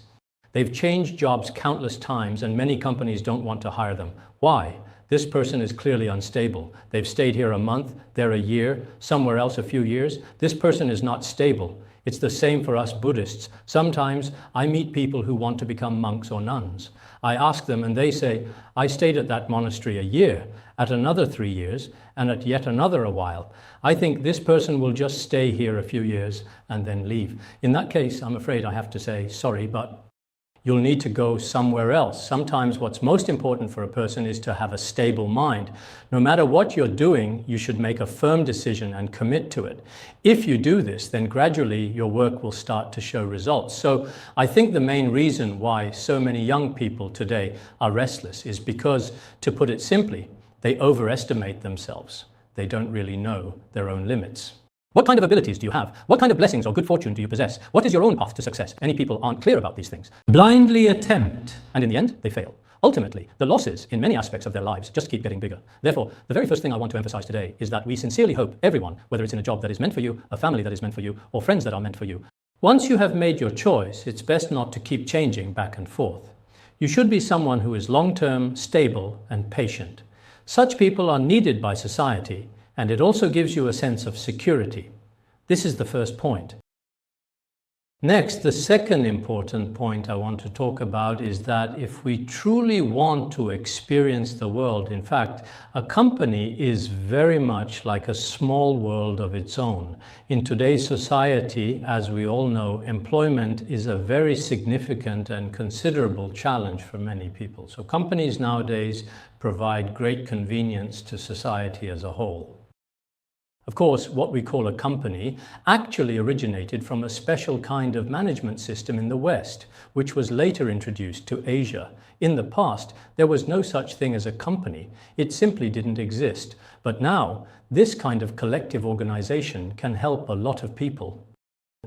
S3: They've changed jobs countless times and many companies don't want to hire them. Why? This person is clearly unstable. They've stayed here a month, there a year, somewhere else a few years. This person is not stable. It's the same for us Buddhists. Sometimes I meet people who want to become monks or nuns. I ask them and they say, I stayed at that monastery a year, at another 3 years, and at yet another a while. I think this person will just stay here a few years and then leave. In that case, I'm afraid I have to say, sorry, but you'll need to go somewhere else. Sometimes what's most important for a person is to have a stable mind. No matter what you're doing, you should make a firm decision and commit to it. If you do this, then gradually your work will start to show results. So I think the main reason why so many young people today are restless is because, to put it simply, they overestimate themselves. They don't really know their own limits. What kind of abilities do you have? What kind of blessings or good fortune do you possess? What is your own path to success? Many people aren't clear about these things. Blindly attempt, and in the end, they fail. Ultimately, the losses in many aspects of their lives just keep getting bigger. Therefore, the very first thing I want to emphasize today is that we sincerely hope everyone, whether it's in a job that is meant for you, a family that is meant for you, or friends that are meant for you, once you have made your choice, it's best not to keep changing back and forth. You should be someone who is long-term, stable, and patient. Such people are needed by society, and it also gives you a sense of security. This is the first point. Next, the second important point I want to talk about is that if we truly want to experience the world, in fact, a company is very much like a small world of its own. In today's society, as we all know, employment is a very significant and considerable challenge for many people. So companies nowadays provide great convenience to society as a whole. Of course, what we call a company actually originated from a special kind of management system in the West, which was later introduced to Asia. In the past, there was no such thing as a company. It simply didn't exist. But now, this kind of collective organization can help a lot of people.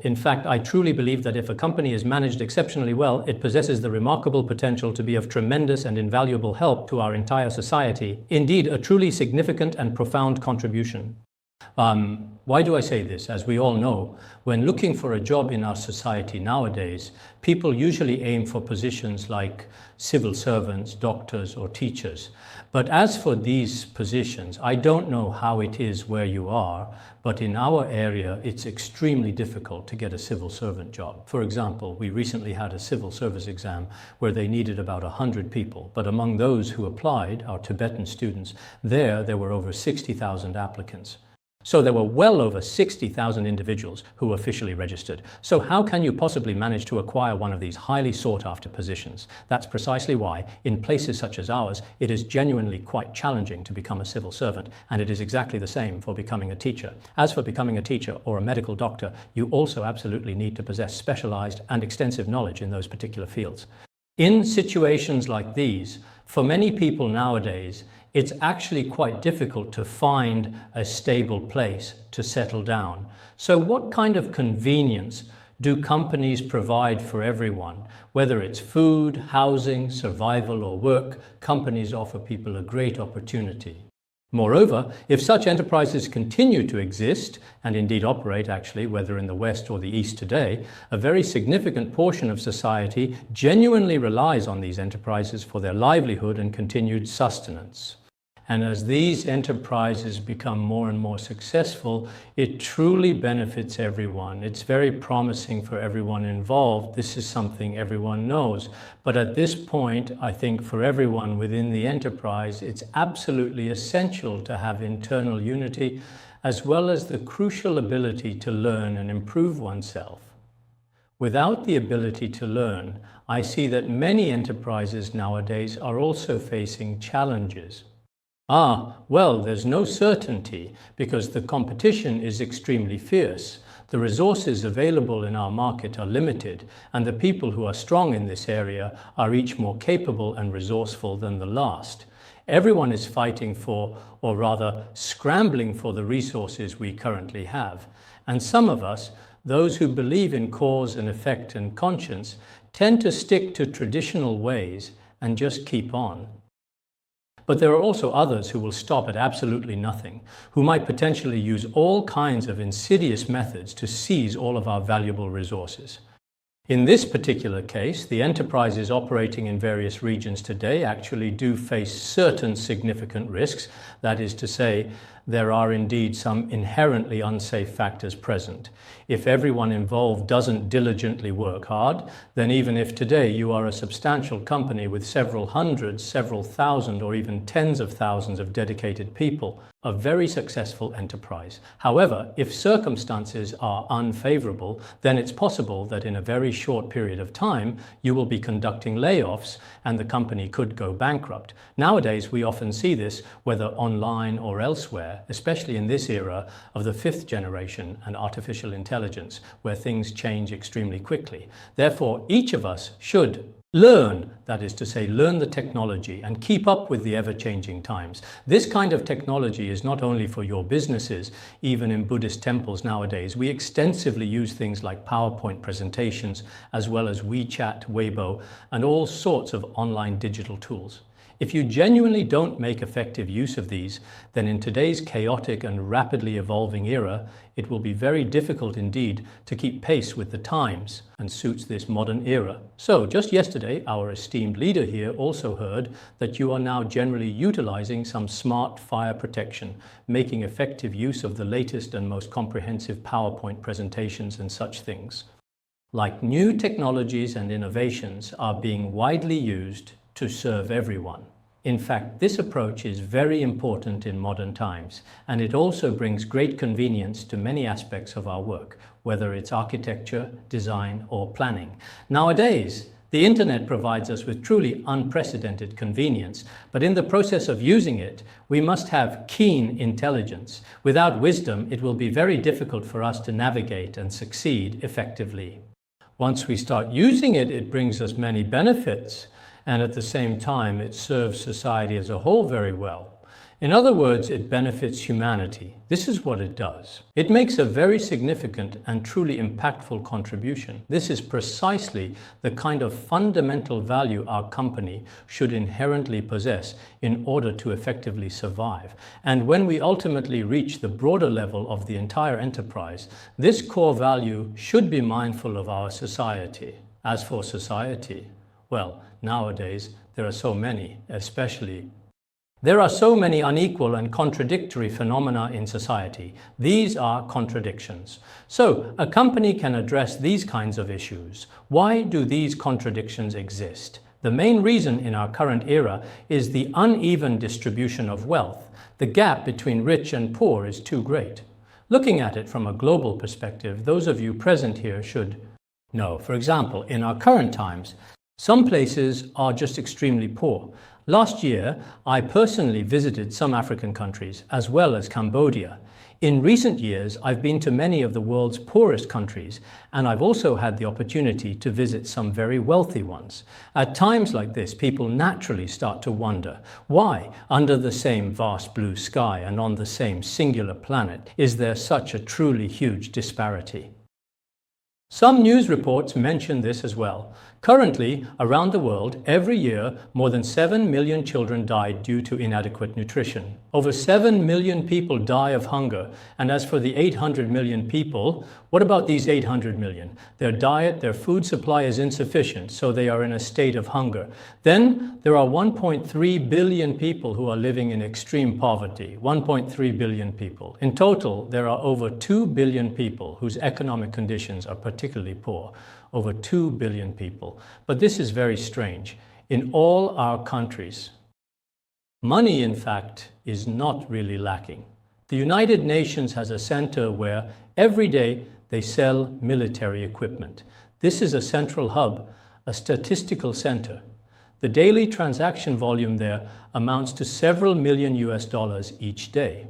S3: In fact, I truly believe that if a company is managed exceptionally well, it possesses the remarkable potential to be of tremendous and invaluable help to our entire society. Indeed, a truly significant and profound contribution. Why do I say this? As we all know, when looking for a job in our society nowadays, people usually aim for positions like civil servants, doctors, or teachers. But as for these positions, I don't know how it is where you are, but in our area, it's extremely difficult to get a civil servant job. For example, we recently had a civil service exam where they needed about 100 people, but among those who applied, our Tibetan students, there were over 60,000 applicants. So there were well over 60,000 individuals who officially registered. So how can you possibly manage to acquire one of these highly sought-after positions? That's precisely why, in places such as ours, it is genuinely quite challenging to become a civil servant, and it is exactly the same for becoming a teacher. As for becoming a teacher or a medical doctor, you also absolutely need to possess specialized and extensive knowledge in those particular fields. In situations like these, for many people nowadays, it's actually quite difficult to find a stable place to settle down. So what kind of convenience do companies provide for everyone? Whether it's food, housing, survival, or work, companies offer people a great opportunity. Moreover, if such enterprises continue to exist, and indeed operate actually, whether in the West or the East today, a very significant portion of society genuinely relies on these enterprises for their livelihood and continued sustenance. And as these enterprises become more and more successful, it truly benefits everyone. It's very promising for everyone involved. This is something everyone knows. But at this point, I think for everyone within the enterprise, it's absolutely essential to have internal unity, as well as the crucial ability to learn and improve oneself. Without the ability to learn, I see that many enterprises nowadays are also facing challenges. Well, there's no certainty because the competition is extremely fierce. The resources available in our market are limited, and the people who are strong in this area are each more capable and resourceful than the last. Everyone is fighting for, or rather scrambling for, the resources we currently have. And some of us, those who believe in cause and effect and conscience, tend to stick to traditional ways and just keep on. But there are also others who will stop at absolutely nothing, who might potentially use all kinds of insidious methods to seize all of our valuable resources. In this particular case, the enterprises operating in various regions today actually do face certain significant risks. That is to say, there are indeed some inherently unsafe factors present. If everyone involved doesn't diligently work hard, then even if today you are a substantial company with several hundreds, several thousand, or even tens of thousands of dedicated people, a very successful enterprise. However, if circumstances are unfavorable, then it's possible that in a very short period of time, you will be conducting layoffs and the company could go bankrupt. Nowadays, we often see this, whether online or elsewhere, especially in this era of the 5th generation and artificial intelligence, where things change extremely quickly. Therefore, each of us should learn, that is to say, learn the technology and keep up with the ever-changing times. This kind of technology is not only for your businesses. Even in Buddhist temples nowadays, we extensively use things like PowerPoint presentations, as well as WeChat, Weibo, and all sorts of online digital tools. If you genuinely don't make effective use of these, then in today's chaotic and rapidly evolving era, it will be very difficult indeed to keep pace with the times and suits this modern era. So just yesterday, our esteemed leader here also heard that you are now generally utilizing some smart fire protection, making effective use of the latest and most comprehensive PowerPoint presentations and such things. Like new technologies and innovations are being widely used to serve everyone. In fact, this approach is very important in modern times, and it also brings great convenience to many aspects of our work, whether it's architecture, design, or planning. Nowadays, the internet provides us with truly unprecedented convenience, but in the process of using it, we must have keen intelligence. Without wisdom, it will be very difficult for us to navigate and succeed effectively. Once we start using it, it brings us many benefits, and at the same time, it serves society as a whole very well. In other words, it benefits humanity. This is what it does. It makes a very significant and truly impactful contribution. This is precisely the kind of fundamental value our company should inherently possess in order to effectively survive. And when we ultimately reach the broader level of the entire enterprise, this core value should be mindful of our society. As for society, well, nowadays there are so many, There are so many unequal and contradictory phenomena in society. These are contradictions. So, a company can address these kinds of issues. Why do these contradictions exist? The main reason in our current era is the uneven distribution of wealth. The gap between rich and poor is too great. Looking at it from a global perspective, those of you present here should know. For example, in our current times, some places are just extremely poor. Last year, I personally visited some African countries, as well as Cambodia. In recent years, I've been to many of the world's poorest countries, and I've also had the opportunity to visit some very wealthy ones. At times like this, people naturally start to wonder, why, under the same vast blue sky and on the same singular planet, is there such a truly huge disparity? Some news reports mention this as well. Currently, around the world, every year, more than 7 million children die due to inadequate nutrition. Over 7 million people die of hunger. And as for the 800 million people, what about these 800 million? Their diet, their food supply is insufficient, so they are in a state of hunger. Then there are 1.3 billion people who are living in extreme poverty. 1.3 billion people. In total, there are over 2 billion people whose economic conditions are particularly poor. Over 2 billion people. But this is very strange. In all our countries, money, in fact, is not really lacking. The United Nations has a center where every day they sell military equipment. This is a central hub, a statistical center. The daily transaction volume there amounts to several million US dollars each day.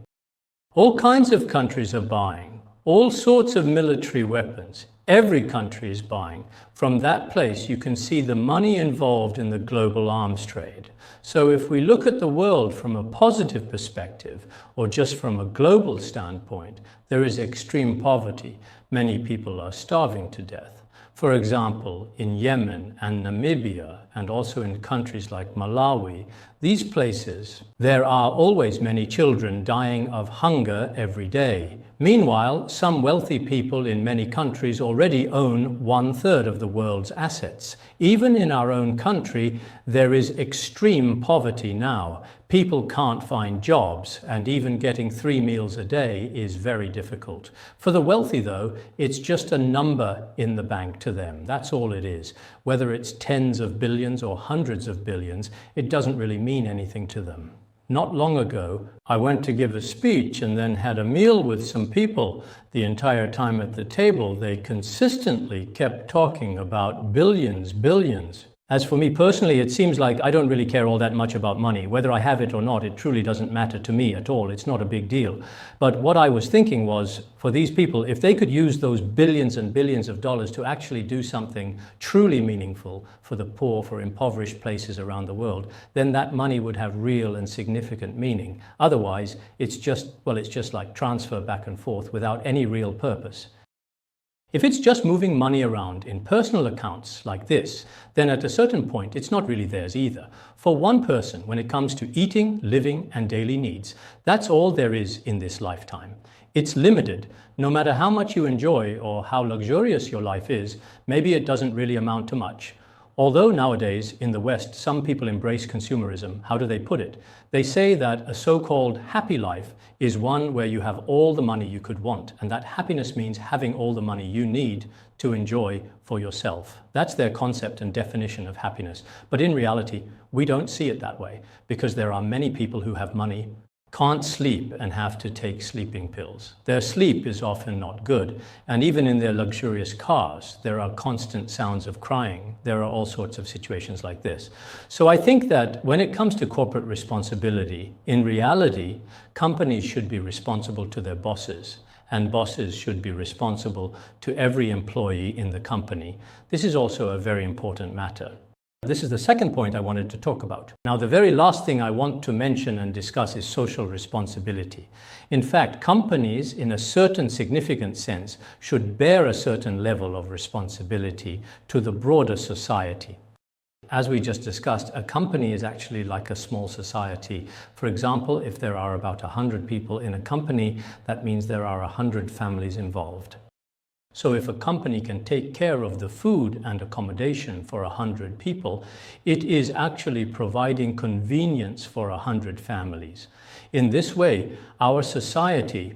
S3: All kinds of countries are buying all sorts of military weapons. Every country is buying. From that place, you can see the money involved in the global arms trade. So if we look at the world from a positive perspective, or just from a global standpoint, there is extreme poverty. Many people are starving to death. For example, in Yemen and Namibia, and also in countries like Malawi, these places, there are always many children dying of hunger every day. Meanwhile, some wealthy people in many countries already own 1/3 of the world's assets. Even in our own country, there is extreme poverty now. People can't find jobs, and even getting 3 meals a day is very difficult. For the wealthy, though, it's just a number in the bank to them. That's all it is. Whether it's tens of billions or hundreds of billions, it doesn't really mean anything to them. Not long ago, I went to give a speech and then had a meal with some people. The entire time at the table, they consistently kept talking about billions. As for me personally, it seems like I don't really care all that much about money. Whether I have it or not, it truly doesn't matter to me at all. It's not a big deal. But what I was thinking was, for these people, if they could use those billions and billions of dollars to actually do something truly meaningful for the poor, for impoverished places around the world, then that money would have real and significant meaning. Otherwise, it's just like transfer back and forth without any real purpose. If it's just moving money around in personal accounts like this, then at a certain point, it's not really theirs either. For one person, when it comes to eating, living, and daily needs, that's all there is in this lifetime. It's limited. No matter how much you enjoy or how luxurious your life is, maybe it doesn't really amount to much. Although nowadays, in the West, some people embrace consumerism, how do they put it? They say that a so-called happy life is one where you have all the money you could want, and that happiness means having all the money you need to enjoy for yourself. That's their concept and definition of happiness. But in reality, we don't see it that way, because there are many people who have money, can't sleep and have to take sleeping pills. Their sleep is often not good, and even in their luxurious cars, there are constant sounds of crying. There are all sorts of situations like this. So I think that when it comes to corporate responsibility, in reality, companies should be responsible to their bosses, and bosses should be responsible to every employee in the company. This is also a very important matter. This is the second point I wanted to talk about. Now, the very last thing I want to mention and discuss is social responsibility. In fact, companies, in a certain significant sense, should bear a certain level of responsibility to the broader society. As we just discussed, a company is actually like a small society. For example, if there are about 100 people in a company, that means there are 100 families involved. So if a company can take care of the food and accommodation for 100 people, it is actually providing convenience for 100 families. In this way, our society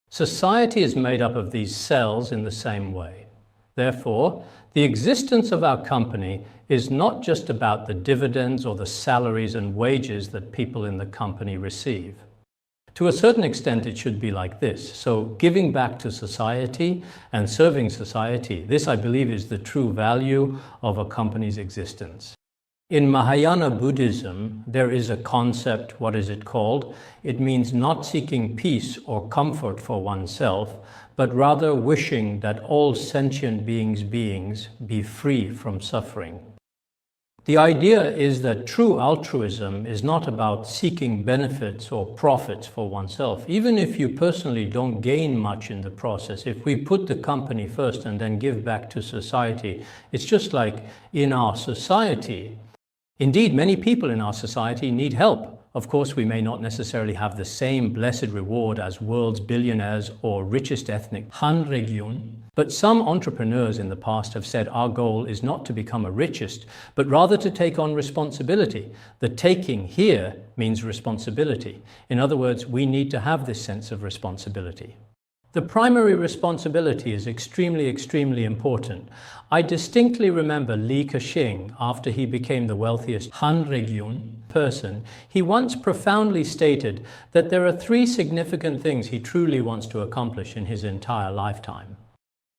S3: is made up of these cells in the same way. Therefore, the existence of our company is not just about the dividends or the salaries and wages that people in the company receive. To a certain extent, it should be like this. So giving back to society and serving society, this I believe is the true value of a company's existence. In Mahayana Buddhism, there is a concept, what is it called? It means not seeking peace or comfort for oneself, but rather wishing that all sentient beings be free from suffering. The idea is that true altruism is not about seeking benefits or profits for oneself. Even if you personally don't gain much in the process, if we put the company first and then give back to society, it's just like in our society. Indeed, many people in our society need help. Of course, we may not necessarily have the same blessed reward as world's billionaires or richest ethnic Han Region, but some entrepreneurs in the past have said our goal is not to become a richest, but rather to take on responsibility. The taking here means responsibility. In other words, we need to have this sense of responsibility. The primary responsibility is extremely important. I distinctly remember Li Keqiang, after he became the wealthiest Han Region person, he once profoundly stated that there are 3 significant things he truly wants to accomplish in his entire lifetime.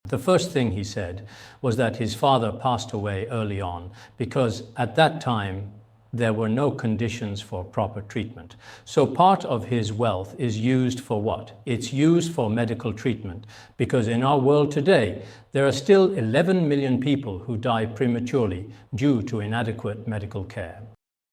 S3: The first thing he said was that his father passed away early on because at that time there were no conditions for proper treatment. So part of his wealth is used for what? It's used for medical treatment, because in our world today, there are still 11 million people who die prematurely due to inadequate medical care.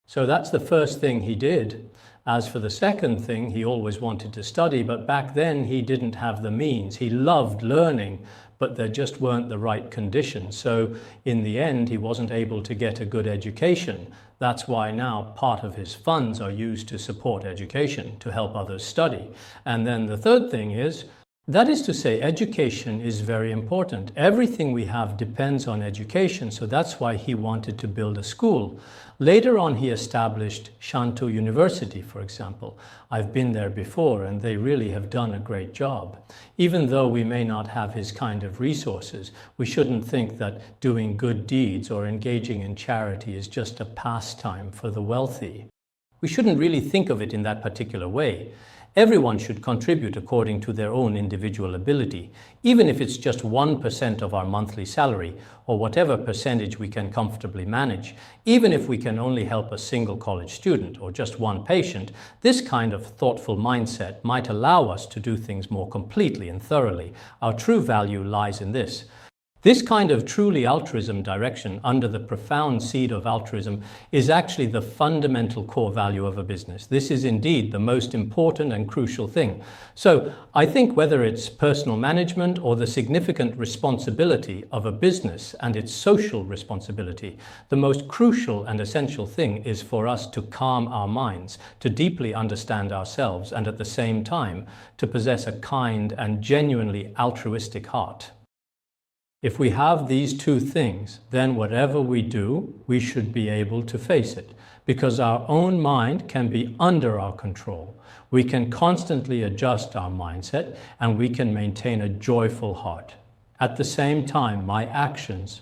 S3: So that's the first thing he did. As for the second thing, he always wanted to study, but back then he didn't have the means. He loved learning, but there just weren't the right conditions. So in the end, he wasn't able to get a good education. That's why now part of his funds are used to support education, to help others study. And then the third thing is, that is to say, education is very important. Everything we have depends on education, so that's why he wanted to build a school. Later on, he established Shantou University, for example. I've been there before, and they really have done a great job. Even though we may not have his kind of resources, we shouldn't think that doing good deeds or engaging in charity is just a pastime for the wealthy. We shouldn't really think of it in that particular way. Everyone should contribute according to their own individual ability, even if it's just 1% of our monthly salary, or whatever percentage we can comfortably manage. Even if we can only help a single college student or just one patient, this kind of thoughtful mindset might allow us to do things more completely and thoroughly. Our true value lies in this. This kind of truly altruism direction under the profound seed of altruism is actually the fundamental core value of a business. This is indeed the most important and crucial thing. So I think whether it's personal management or the significant responsibility of a business and its social responsibility, the most crucial and essential thing is for us to calm our minds, to deeply understand ourselves, and at the same time to possess a kind and genuinely altruistic heart. If we have these 2 things, then whatever we do, we should be able to face it, because our own mind can be under our control. We can constantly adjust our mindset, and we can maintain a joyful heart. At the same time, my actions,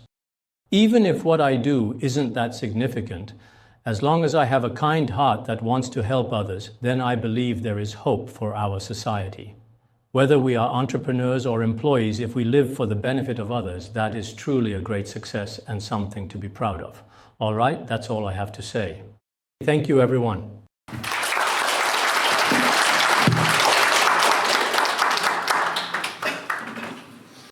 S3: even if what I do isn't that significant, as long as I have a kind heart that wants to help others, then I believe there is hope for our society. Whether we are entrepreneurs or employees, if we live for the benefit of others, that is truly a great success and something to be proud of. All right, that's all I have to say. Thank you, everyone.